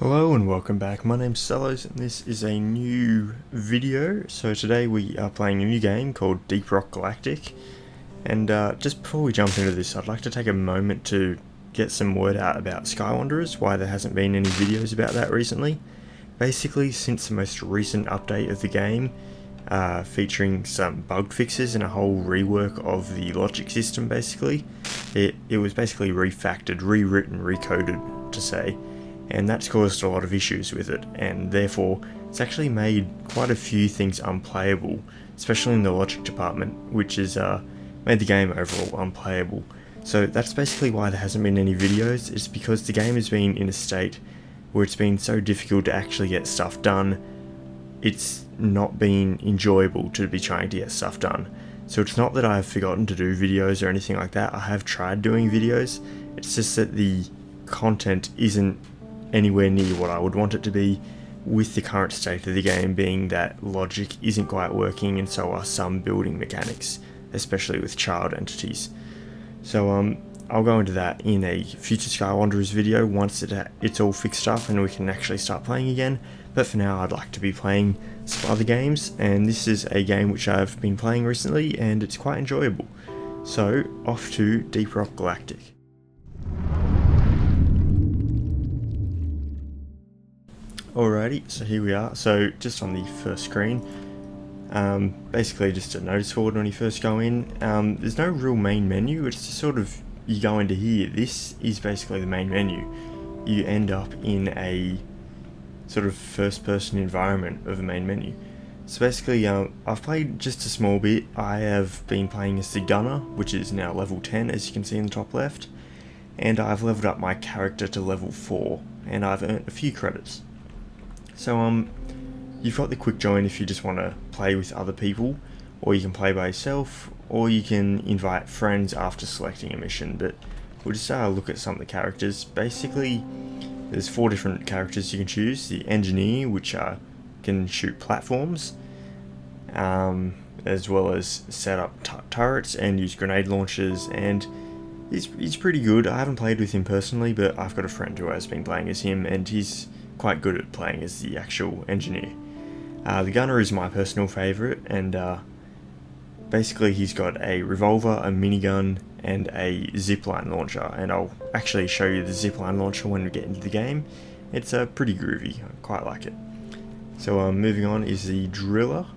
Hello and welcome back. My name's Sullosian and this is a new video. So today we are playing a new game called Deep Rock Galactic. And just before we jump into this, I'd like to take a moment to get some word out about Skywanderers, why there hasn't been any videos about that recently. Basically, since the most recent update of the game, featuring some bug fixes and a whole rework of the logic system basically, it was basically refactored, rewritten, recoded to say. And that's caused a lot of issues with it, and therefore it's actually made quite a few things unplayable, especially in the logic department, which has made the game overall unplayable. So that's basically why there hasn't been any videos. It's because the game has been in a state where it's been so difficult to actually get stuff done. It's not been enjoyable to be trying to get stuff done. So it's not that I've forgotten to do videos or anything like that. I have tried doing videos. It's just that the content isn't anywhere near what I would want it to be, with the current state of the game being that logic isn't quite working and so are some building mechanics, especially with child entities. So I'll go into that in a future Skywanderers video once it's all fixed up and we can actually start playing again. But for now I'd like to be playing some other games, and this is a game which I've been playing recently and it's quite enjoyable. So off to Deep Rock Galactic. Alrighty, so here we are. So just on the first screen, basically just a notice board when you first go in. There's no real main menu, it's just sort of, you go into here, this is basically the main menu. You end up in a sort of first person environment of the main menu. So basically, I've played just a small bit. I have been playing as the gunner, which is now level 10 as you can see in the top left. And I've leveled up my character to level 4, and I've earned a few credits. So you've got the quick join if you just want to play with other people, or you can play by yourself, or you can invite friends after selecting a mission. But we'll just look at some of the characters. Basically, there's 4 different characters you can choose. The engineer, which can shoot platforms, as well as set up turrets and use grenade launchers, and he's pretty good. I haven't played with him personally, but I've got a friend who has been playing as him, and he's quite good at playing as the actual engineer. The gunner is my personal favourite, and basically he's got a revolver, a minigun, and a zipline launcher, and I'll actually show you the zipline launcher when we get into the game. It's pretty groovy, I quite like it. So moving on is the driller.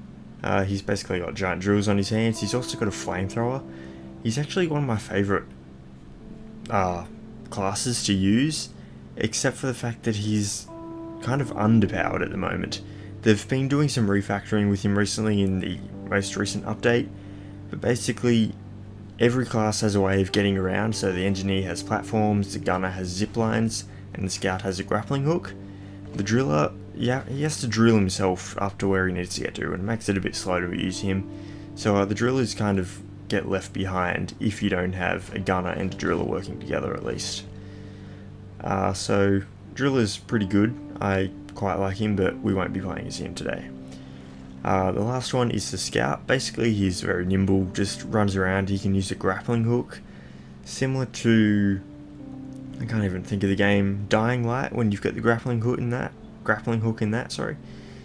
He's basically got giant drills on his hands. He's also got a flamethrower. He's actually one of my favourite classes to use, except for the fact that he's kind of underpowered at the moment. They've been doing some refactoring with him recently in the most recent update, but basically every class has a way of getting around. So the engineer has platforms, the gunner has zip lines, and the scout has a grappling hook. The driller, yeah, he has to drill himself up to where he needs to get to, and it makes it a bit slow to use him. So the drillers kind of get left behind if you don't have a gunner and a driller working together at least. So driller's pretty good. I quite like him, but we won't be playing as him today. The last one is the scout. Basically he's very nimble, just runs around. He can use a grappling hook, similar to, I can't even think of the game, Dying Light, when you've got the grappling hook in that, sorry.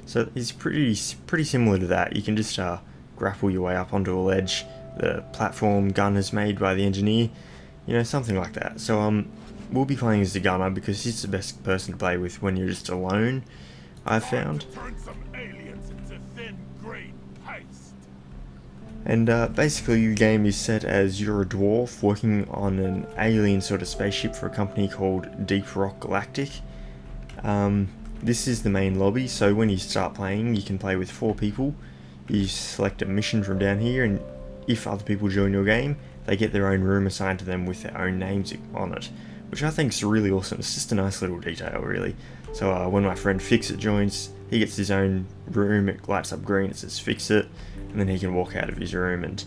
So he's pretty similar to that. You can just grapple your way up onto a ledge. The platform gun is made by the engineer, you know, something like that. So we'll be playing as the gunner because he's the best person to play with when you're just alone, I've found. And basically the game is set as you're a dwarf working on an alien sort of spaceship for a company called Deep Rock Galactic. This is the main lobby, so when you start playing you can play with 4 people. You select a mission from down here, and if other people join your game, they get their own room assigned to them with their own names on it, which I think is really awesome. It's just a nice little detail, really. So when my friend Fixit joins, he gets his own room. It lights up green, it says Fixit, and then he can walk out of his room, and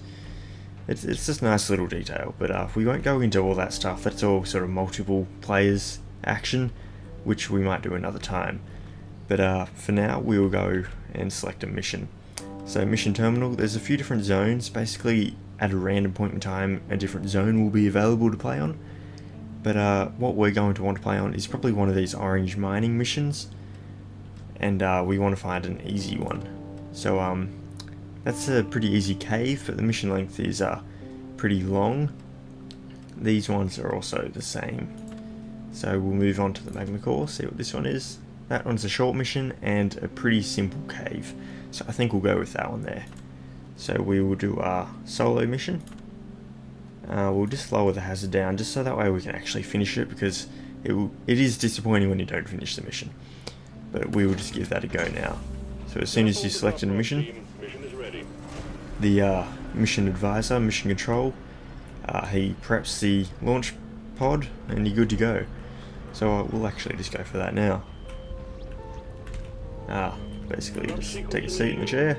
it's just a nice little detail. But we won't go into all that stuff. That's all sort of multiple players action, which we might do another time. But for now, we will go and select a mission. So mission terminal, there's a few different zones. Basically, at a random point in time, a different zone will be available to play on. But what we're going to want to play on is probably one of these orange mining missions, and we want to find an easy one. So that's a pretty easy cave, but the mission length is pretty long. These ones are also the same. So we'll move on to the magma core, see what this one is. That one's a short mission and a pretty simple cave, so I think we'll go with that one there. So we will do our solo mission. We'll just lower the hazard down just so that way we can actually finish it, because it is disappointing when you don't finish the mission. But we will just give that a go now. So as soon as you select a mission, the mission advisor, mission control, he preps the launch pod and you're good to go. So we'll actually just go for that now. Basically just take a seat in the chair.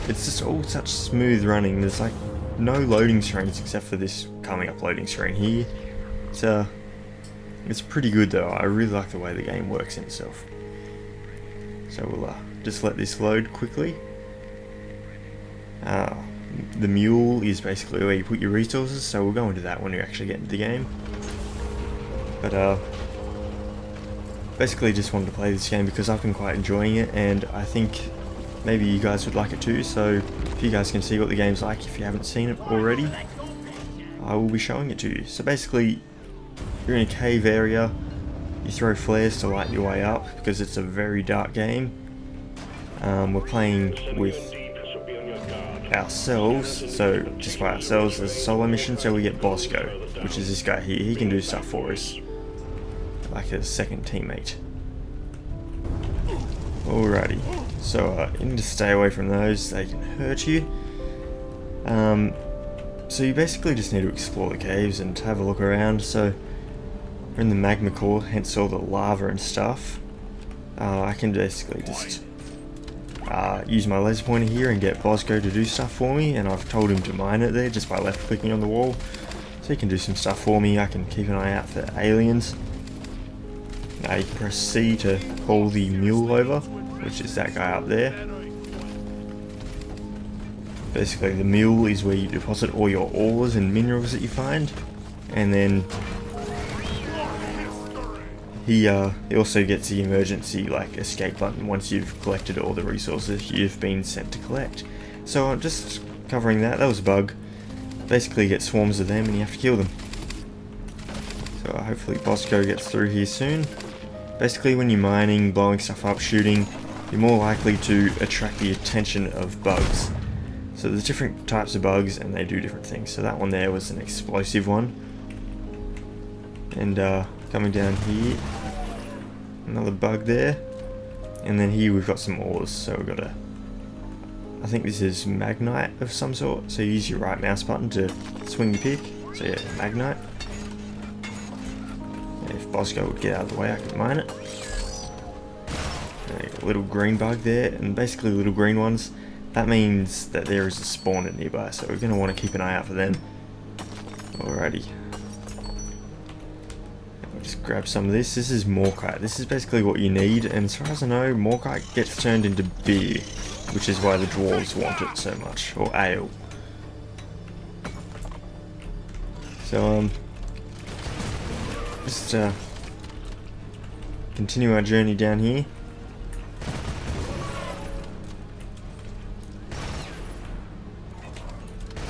It's just all such smooth running. There's like no loading screens except for this coming up loading screen here. It's pretty good though. I really like the way the game works in itself. So we'll just let this load quickly. The mule is basically where you put your resources, so we'll go into that when you actually get into the game. But basically just wanted to play this game because I've been quite enjoying it, and I think maybe you guys would like it too. So if you guys can see what the game's like, if you haven't seen it already, I will be showing it to you. So basically, you're in a cave area, you throw flares to light your way up because it's a very dark game. We're playing with ourselves, so just by ourselves as a solo mission, so we get Bosco, which is this guy here. He can do stuff for us, like a second teammate. Alrighty, so you need to stay away from those, they can hurt you. So you basically just need to explore the caves and have a look around. So we're in the magma core, hence all the lava and stuff. I can basically just use my laser pointer here and get Bosco to do stuff for me, and I've told him to mine it there just by left clicking on the wall, so he can do some stuff for me. I can keep an eye out for aliens. You can press C to call the mule over, which is that guy up there. Basically the mule is where you deposit all your ores and minerals that you find, and then he also gets the emergency escape button once you've collected all the resources you've been sent to collect. So I'm just covering that. That was a bug. Basically you get swarms of them and you have to kill them. So hopefully Bosco gets through here soon. Basically when you're mining, blowing stuff up, shooting, you're more likely to attract the attention of bugs. So there's different types of bugs and they do different things. So that one there was an explosive one. And coming down here, another bug there, and then here we've got some ores. So we've got I think this is magnite of some sort, so you use your right mouse button to swing your pick. So yeah, magnite. And if Bosco would get out of the way, I could mine it. A little green bug there, and basically little green ones, that means that there is a spawner nearby, so we're going to want to keep an eye out for them. Alrighty. Just grab some of this. This is Morkite. This is basically what you need, and as far as I know, Morkite gets turned into beer, which is why the Dwarves want it so much, or ale. So just continue our journey down here.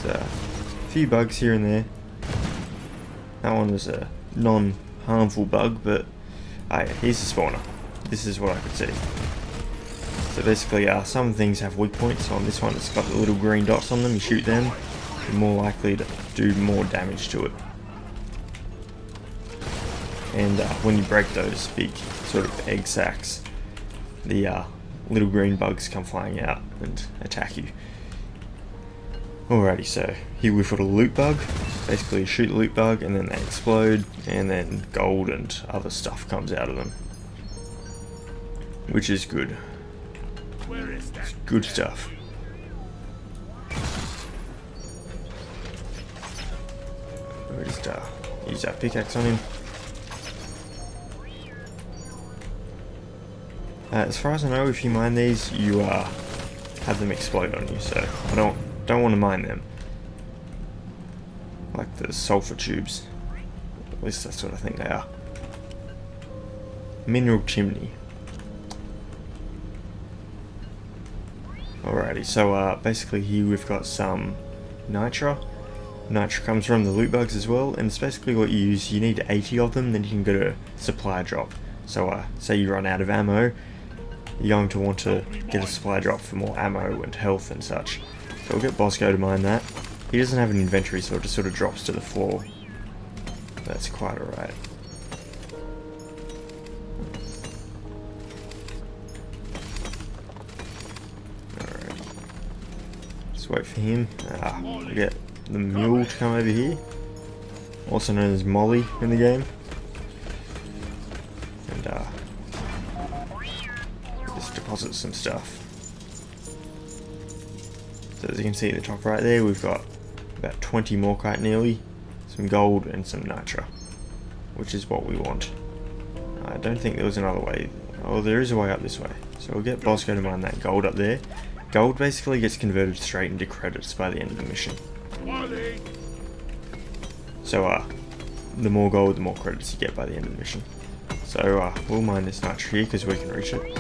So a few bugs here and there. That one was a non-harmful bug, but here's the spawner. This is what I could see. So basically some things have weak points. On this one it's got the little green dots on them. You shoot them, you're more likely to do more damage to it. And when you break those big sort of egg sacs, the little green bugs come flying out and attack you. Alrighty, so here we've got a loot bug. Basically you shoot the loot bug and then they explode, and then gold and other stuff comes out of them, which is good. It's good stuff. We'll just use our pickaxe on him. As far as I know, if you mine these, you have them explode on you, so I don't want to mine them. Like the sulfur tubes. At least that's what I think they are. Mineral chimney. Alrighty, so basically here we've got some nitra. Nitra comes from the loot bugs as well, and it's basically what you use. You need 80 of them, then you can get a supply drop. So say you run out of ammo, you're going to want to get a supply drop for more ammo and health and such. So we'll get Bosco to mine that. He doesn't have an inventory, so it just sort of drops to the floor. That's quite alright. Alright. Just wait for him. We get the mule to come over here. Also known as Molly in the game. And just deposit some stuff. So as you can see at the top right there, we've got about 20 morkite nearly, some gold and some nitra, which is what we want. I don't think there was another way. Oh, there is a way up this way. So we'll get Bosco to mine that gold up there. Gold basically gets converted straight into credits by the end of the mission. So the more gold, the more credits you get by the end of the mission. So we'll mine this nitra here because we can reach it.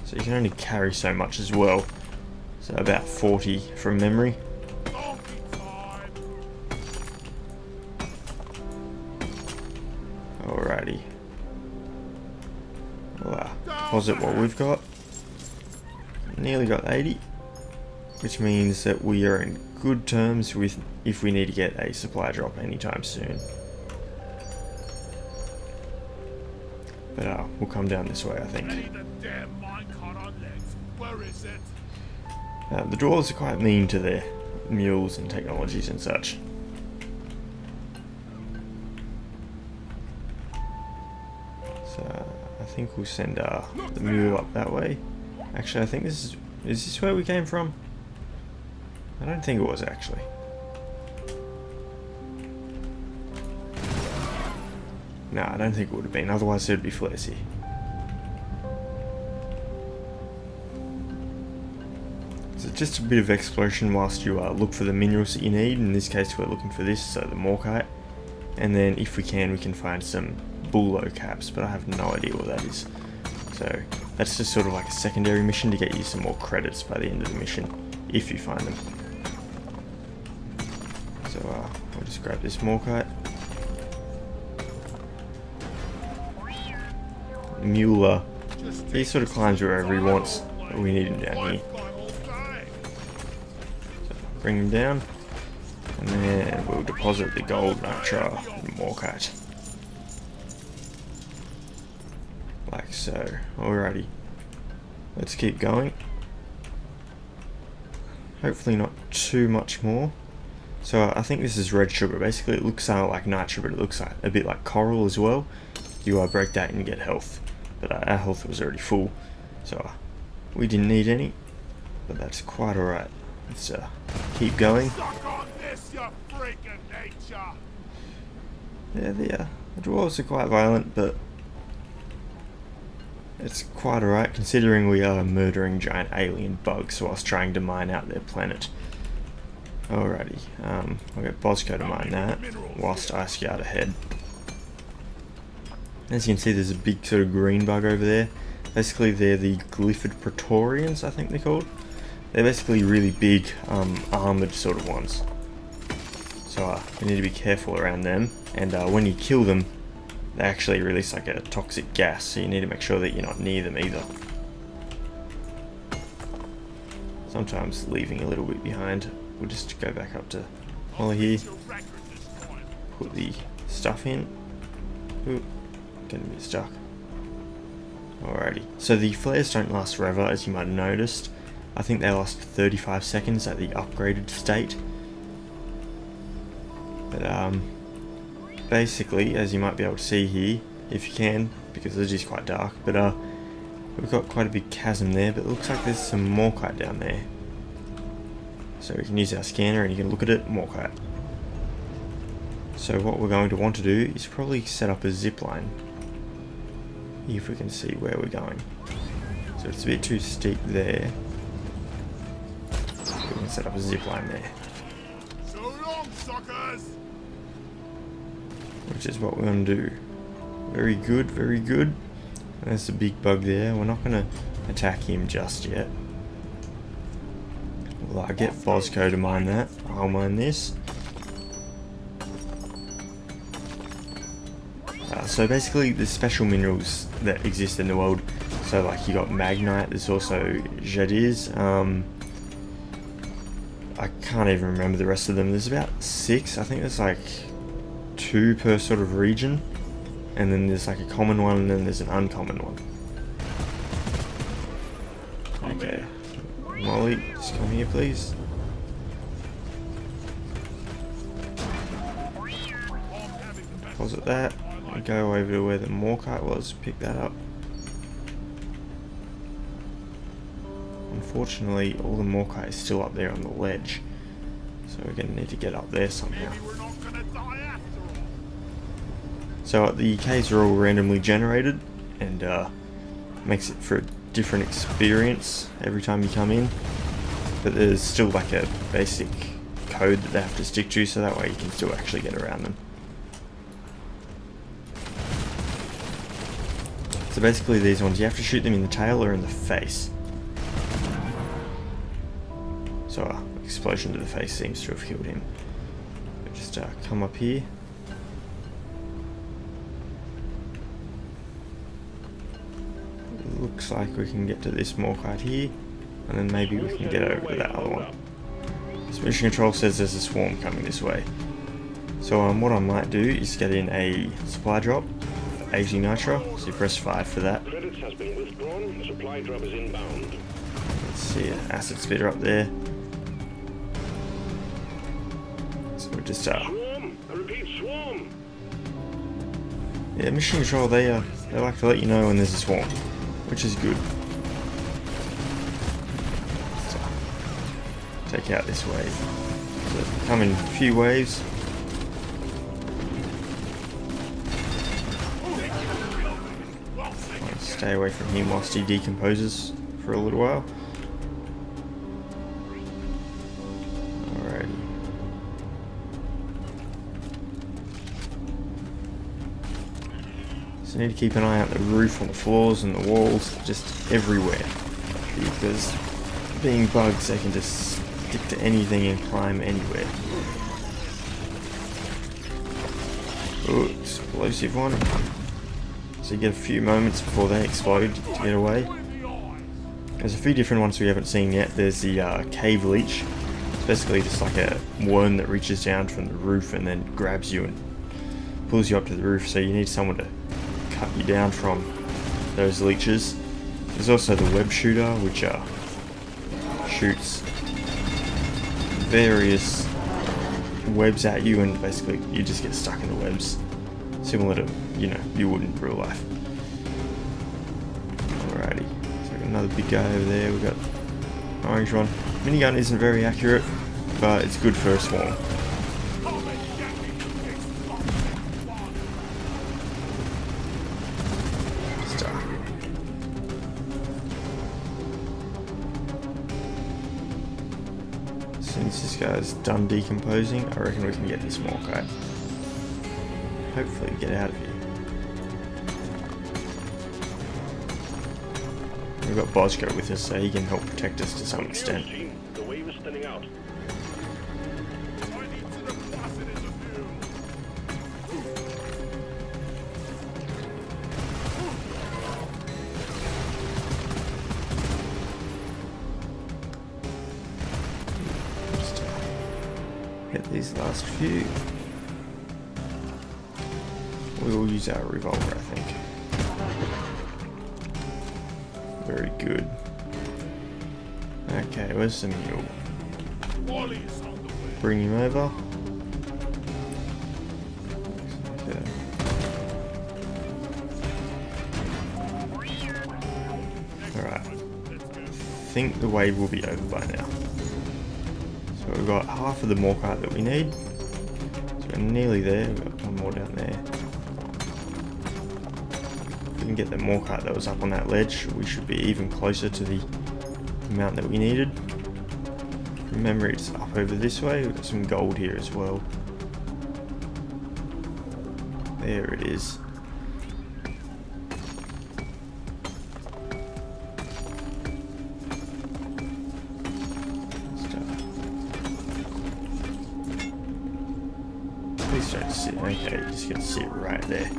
So you can only carry so much as well. So about 40 from memory. Alrighty. We'll deposit what we've got. Nearly got 80. Which means that we are in good terms with if we need to get a supply drop anytime soon. But we'll come down this way, I think. The Dwarves are quite mean to their mules and technologies and such. So I think we'll send the mule up that way. Actually, I think is this where we came from? I don't think it was actually. No, I don't think it would have been, otherwise it would be flares here. So just a bit of exploration whilst you look for the minerals that you need. In this case we're looking for this, so the morkite. And then if we can find some bulo caps, but I have no idea what that is. So that's just sort of like a secondary mission to get you some more credits by the end of the mission, if you find them. So we'll just grab this morkite. The mule, he sort of climbs wherever he wants, but we need him down here. So bring him down, and then we'll deposit the gold nitra and morkite. Like so. Alrighty. Let's keep going. Hopefully not too much more. So I think this is red sugar. Basically it looks like nitra, but it looks like a bit like coral as well. You break that and you get health. But our health was already full, so we didn't need any. But that's quite alright. Let's keep going. Yeah, the Dwarves are quite violent, but it's quite alright considering we are murdering giant alien bugs whilst trying to mine out their planet. Alrighty, I'll get Bosco to mine that whilst I scout ahead. As you can see, there's a big sort of green bug over there. Basically they're the glyphid praetorians, I think they're called. They're basically really big armoured sort of ones. So you need to be careful around them, and when you kill them they actually release like a toxic gas, so you need to make sure that you're not near them either. Sometimes leaving a little bit behind. We'll just go back up to Molly here, put the stuff in. Ooh, getting a bit stuck. Alrighty, so the flares don't last forever, as you might have noticed. I think they last 35 seconds at the upgraded state. But basically, as you might be able to see here, if you can, because it is quite dark, but we've got quite a big chasm there, but it looks like there's some morkite down there. So we can use our scanner and you can look at it, morkite. So what we're going to want to do is probably set up a zip line, if we can see where we're going. So it's a bit too steep there. can set up a zip line there. So long, suckers! Which is what we're going to do. Very good, very good. There's a big bug there. We're not going to attack him just yet. Well, I get Bosco to mine that. I'll mine this. So basically, there's special minerals that exist in the world. So like you got Magnite, there's also Jadiz. I can't even remember the rest of them. There's about 6. I think there's like 2 per sort of region. And then there's like a common one, and then there's an uncommon one. Okay. Molly, just come here, please. Deposit that. And go over to where the Morkite was, pick that up. Unfortunately, all the Morkite is still up there on the ledge. So we're going to need to get up there somehow. So the caves are all randomly generated, and makes it for a different experience every time you come in. But there's still like a basic code that they have to stick to, so that way you can still actually get around them. So basically these ones, you have to shoot them in the tail or in the face. So explosion to the face seems to have killed him. But just come up here. Looks like we can get to this Morkite here, and then maybe we can get over to that other one. This mission control says there's a swarm coming this way. So what I might do is get in a supply drop for 80 nitro, so you press 5 for that. Credits has been withdrawn, the supply drop is inbound. Let's see an acid spitter up there. So we're just Swarm! I repeat, swarm! yeah, mission control, they like to let you know when there's a swarm, which is good. So, take out this wave. So come in a few waves. Stay away from him whilst he decomposes for a little while. Alrighty. So I need to keep an eye out the roof, on the floors and the walls, just everywhere. Because being bugs, they can just stick to anything and climb anywhere. Ooh, explosive one. So you get a few moments before they explode to get away. There's a few different ones we haven't seen yet. There's the cave leech. It's basically just like a worm that reaches down from the roof and then grabs you and pulls you up to the roof. So you need someone to cut you down from those leeches. There's also the web shooter, which shoots various webs at you, and basically you just get stuck in the webs. Similar to, you know, you would in real life. Alrighty, so got another big guy over there. We've got an orange one. Minigun isn't very accurate, but it's good for a swarm. As soon as this guy's done decomposing, I reckon we can get this Morkite. Hopefully get out of here. We've got Bosco with us, so he can help protect us to some extent. The wave is thinning out. Just hit these last few. We will use our revolver, I think. Very good. Okay, where's the mule? Bring him over. Okay. Alright. I think the wave will be over by now. So we've got half of the Morkite that we need. So we're nearly there. We've got one more down there. We can get the Morkite that was up on that ledge, we should be even closer to the amount that we needed. Remember, it's up over this way. We've got some gold here as well. There it is. Please don't sit. Okay, just gonna sit right there.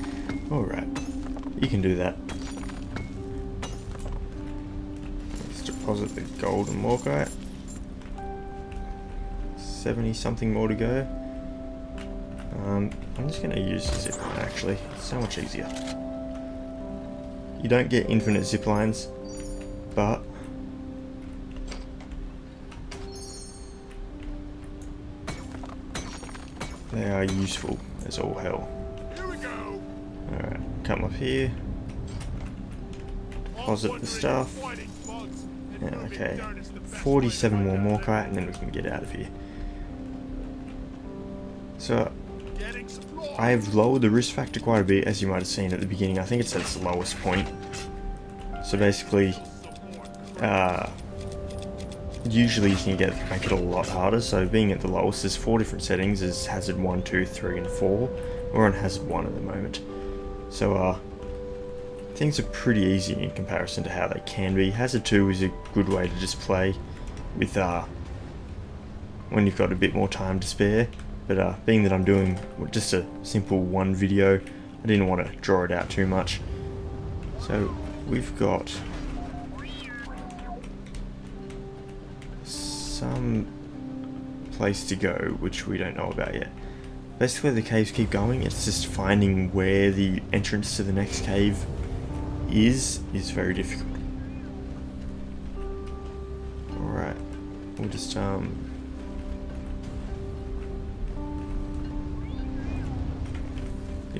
Alright, you can do that. Let's deposit the gold and morkite. 70 something more to go. I'm just going to use the zipline actually, it's so much easier. You don't get infinite ziplines, but they are useful as all hell. Here we go. Alright, come up here, deposit the stuff. Yeah, okay, 47 more morkite and then we can get out of here. So, I've lowered the risk factor quite a bit, as you might have seen at the beginning. I think it's at its lowest point. So basically, usually you can make it a lot harder. So being at the lowest, there's 4 different settings. There's hazard 1, 2, 3, and 4. We're on hazard 1 at the moment. So things are pretty easy in comparison to how they can be. Hazard 2 is a good way to just play with when you've got a bit more time to spare. But being that I'm doing just a simple one video, I didn't want to draw it out too much. So we've got some place to go which we don't know about yet. Basically the caves keep going, it's just finding where the entrance to the next cave is very difficult. Alright, we'll just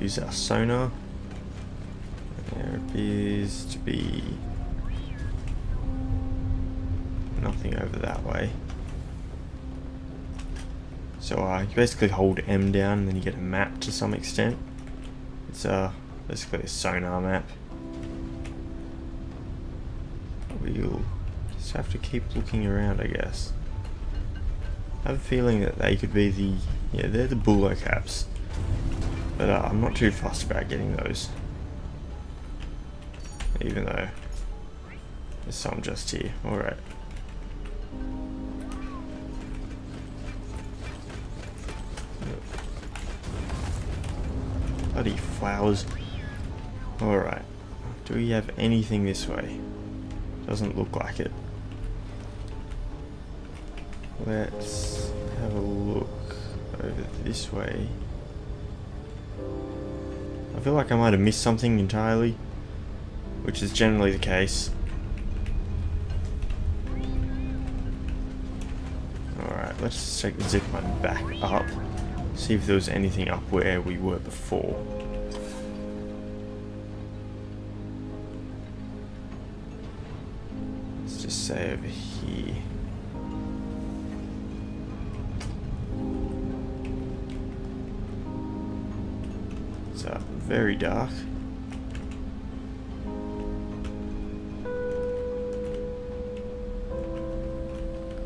use our sonar. There appears to be nothing over that way. So you basically hold M down and then you get a map to some extent. It's basically a sonar map. We'll just have to keep looking around, I guess. I have a feeling that they could be they're the buller caps. But I'm not too fussed about getting those. Even though there's some just here. Alright. Bloody flowers. Alright. Do we have anything this way? Doesn't look like it. Let's have a look over this way. I feel like I might have missed something entirely, which is generally the case. Alright, let's take the zipline back up, see if there was anything up where we were before. Let's just say over here. It's very dark.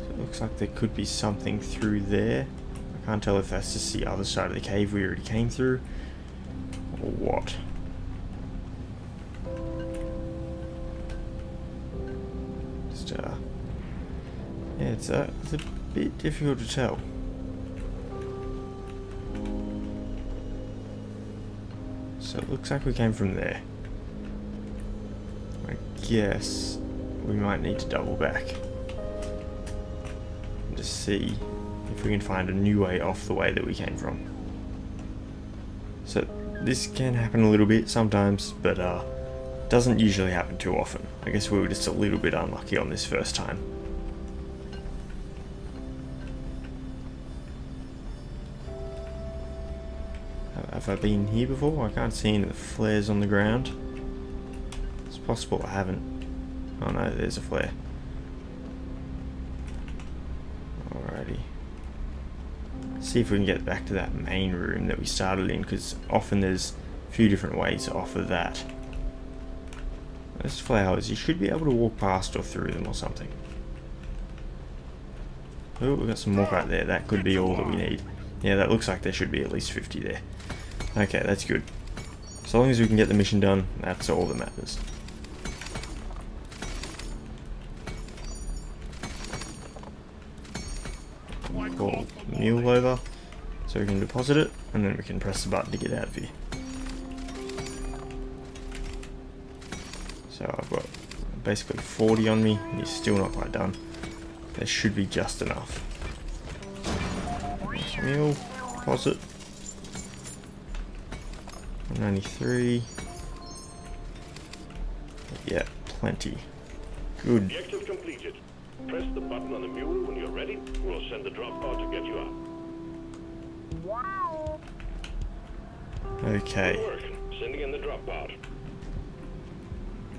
So it looks like there could be something through there. I can't tell if that's just the other side of the cave we already came through, or what. Just yeah, it's a bit difficult to tell. So it looks like we came from there. I guess we might need to double back and just see if we can find a new way off the way that we came from. So this can happen a little bit sometimes, but doesn't usually happen too often. I guess we were just a little bit unlucky on this first time. Have I been here before? I can't see any of the flares on the ground. It's possible I haven't. Oh no, there's a flare. Alrighty. See if we can get back to that main room that we started in, because often there's a few different ways to offer that. Those flowers, you should be able to walk past or through them or something. Oh, we've got some more right there. That could be all that we need. Yeah, that looks like there should be at least 50 there. Okay, that's good. So long as we can get the mission done, that's all that matters. Call the mule over so we can deposit it, and then we can press the button to get out of here. So I've got basically 40 on me, and he's still not quite done. There should be just enough. Mule, deposit. 193. Yeah, plenty. Good. Objective completed. Press the button on the mule when you're ready. We'll send the drop pod to get you out. Okay. Good work. Sending in the drop pod.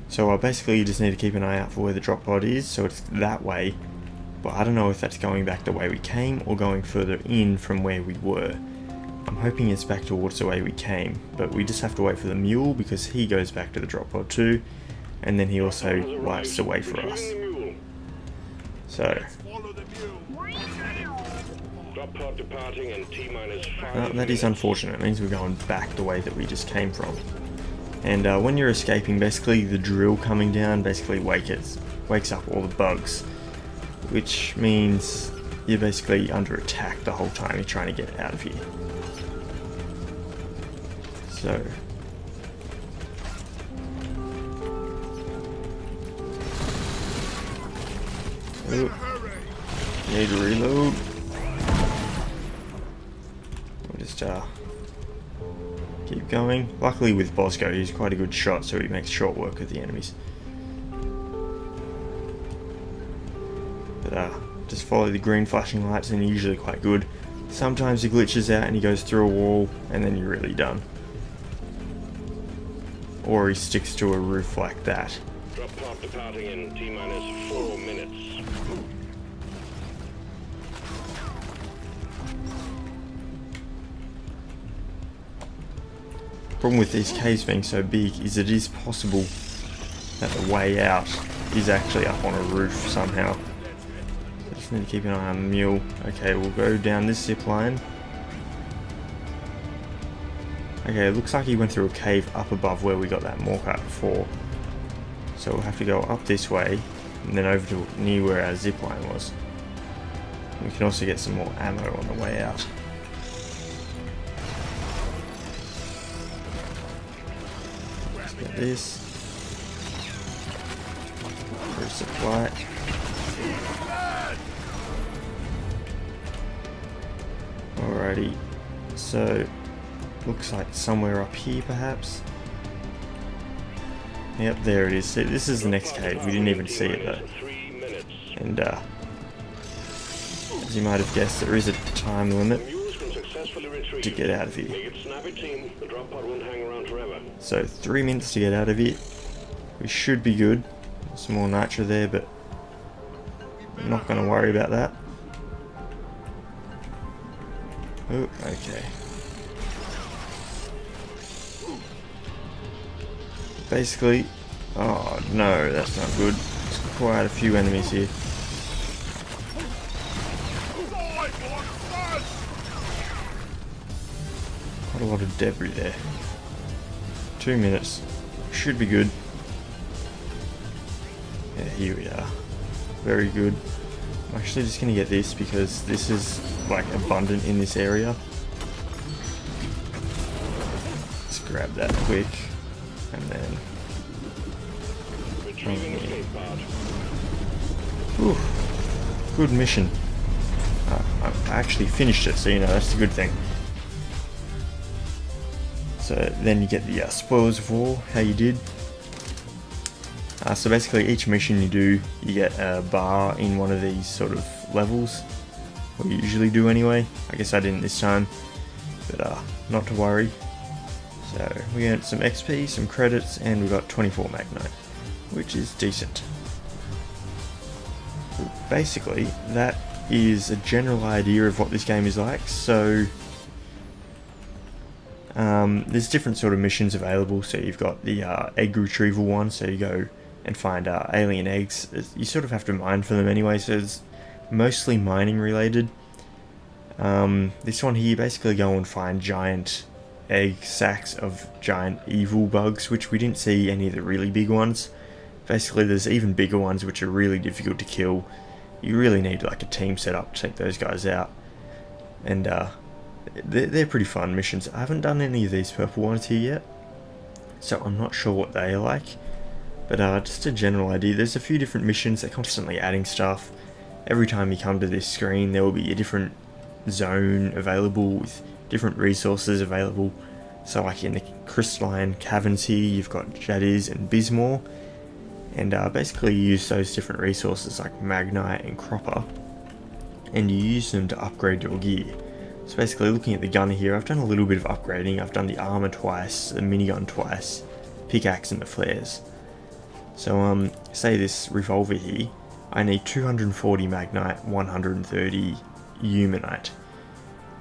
So basically you just need to keep an eye out for where the drop pod is, so it's that way. But I don't know if that's going back the way we came or going further in from where we were. I'm hoping it's back towards the way we came, but we just have to wait for the mule because he goes back to the drop pod too, and then he also wipes the way for us. So, Follow the mule. Drop pod departing in T-minus 5 that is minutes. unfortunate. It means we're going back the way that we just came from. And when you're escaping, basically the drill coming down basically wakes up all the bugs, which means you're basically under attack the whole time you're trying to get out of here. So, Hurry. need to reload. We'll just keep going. Luckily with Bosco, he's quite a good shot, so he makes short work of the enemies. But just follow the green flashing lights and you're usually quite good. Sometimes he glitches out and he goes through a wall and then you're really done. Or he sticks to a roof like that. Drop pod departing in T-minus 4 minutes. Problem with these caves being so big is it is possible that the way out is actually up on a roof somehow. So just need to keep an eye on the mule. Okay, we'll go down this zip line. Okay, it looks like he went through a cave up above where we got that Morcat before. So we'll have to go up this way and then over to near where our zip line was. We can also get some more ammo on the way out. Let's get this. Resupply. Alrighty, so looks like somewhere up here perhaps. Yep, there it is. See, this is the next cave. We didn't even see it though. 3 minutes. And as you might have guessed, there is a time limit Mules can successfully retreat. to get out of here. Make it snappy, team. The drop pod won't hang around forever. So 3 minutes to get out of here. We should be good. Some more nitro there, but I'm not going to worry about that. Oh, okay. Basically, oh no, that's not good. There's quite a few enemies here. Quite a lot of debris there. 2 minutes. Should be good. Yeah, here we are. Very good. I'm actually just going to get this because this is like abundant in this area. Let's grab that quick. And then Retrieving escape pod. whew, good mission. I actually finished it, so you know that's the good thing. So then you get the spoilers of war, how you did. So basically each mission you do, you get a bar in one of these sort of levels. Or you usually do anyway. I guess I didn't this time, but not to worry. So we earned some XP, some credits, and we got 24 Magnite, which is decent. Basically, that is a general idea of what this game is like. So there's different sort of missions available. So you've got the egg retrieval one, so you go and find alien eggs. You sort of have to mine for them anyway, so mostly mining related. This one here, you basically go and find giant egg sacs of giant evil bugs, which we didn't see any of the really big ones. Basically there's even bigger ones which are really difficult to kill. You really need like a team set up to take those guys out. And they're pretty fun missions. I haven't done any of these purple ones here yet, so I'm not sure what they are like. But just a general idea, there's a few different missions. They're constantly adding stuff. Every time you come to this screen there will be a different zone available with different resources available. So like in the crystalline caverns here you've got Jadis and Bismore, and basically you use those different resources like Magnite and Cropper, and you use them to upgrade your gear. So basically, looking at the gun here, I've done a little bit of upgrading. I've done the armor twice, the minigun twice, pickaxe and the flares. So say this revolver here, I need 240 Magnite, 130 Humanite,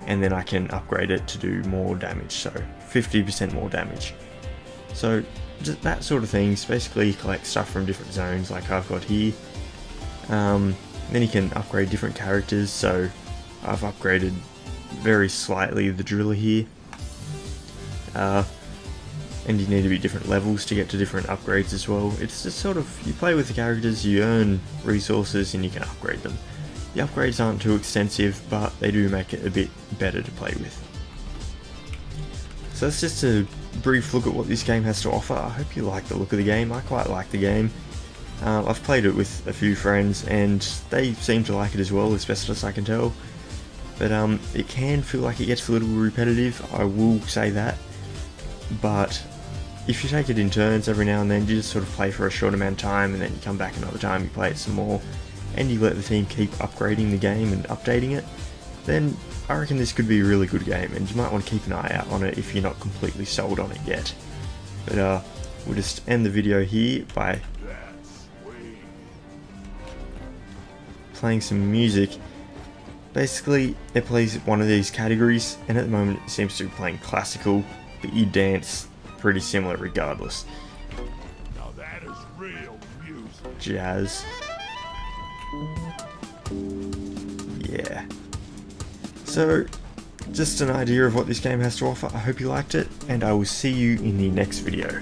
and then I can upgrade it to do more damage, so 50% more damage. So just that sort of things. Basically you collect stuff from different zones like I've got here. Then you can upgrade different characters, so I've upgraded very slightly the driller here. And you need to be different levels to get to different upgrades as well. It's just sort of, you play with the characters, you earn resources and you can upgrade them. The upgrades aren't too extensive, but they do make it a bit better to play with. So that's just a brief look at what this game has to offer. I hope you like the look of the game. I quite like the game. I've played it with a few friends and they seem to like it as well, as best as I can tell. But it can feel like it gets a little repetitive, I will say that. But if you take it in turns every now and then, you just sort of play for a short amount of time and then you come back another time, you play it some more, and you let the team keep upgrading the game and updating it, then I reckon this could be a really good game, and you might want to keep an eye out on it if you're not completely sold on it yet. But we'll just end the video here by playing some music. Basically, it plays one of these categories, and at the moment it seems to be playing classical, but you dance pretty similar regardless. Now that is real music. Jazz. Yeah. So, just an idea of what this game has to offer. I hope you liked it, and I will see you in the next video.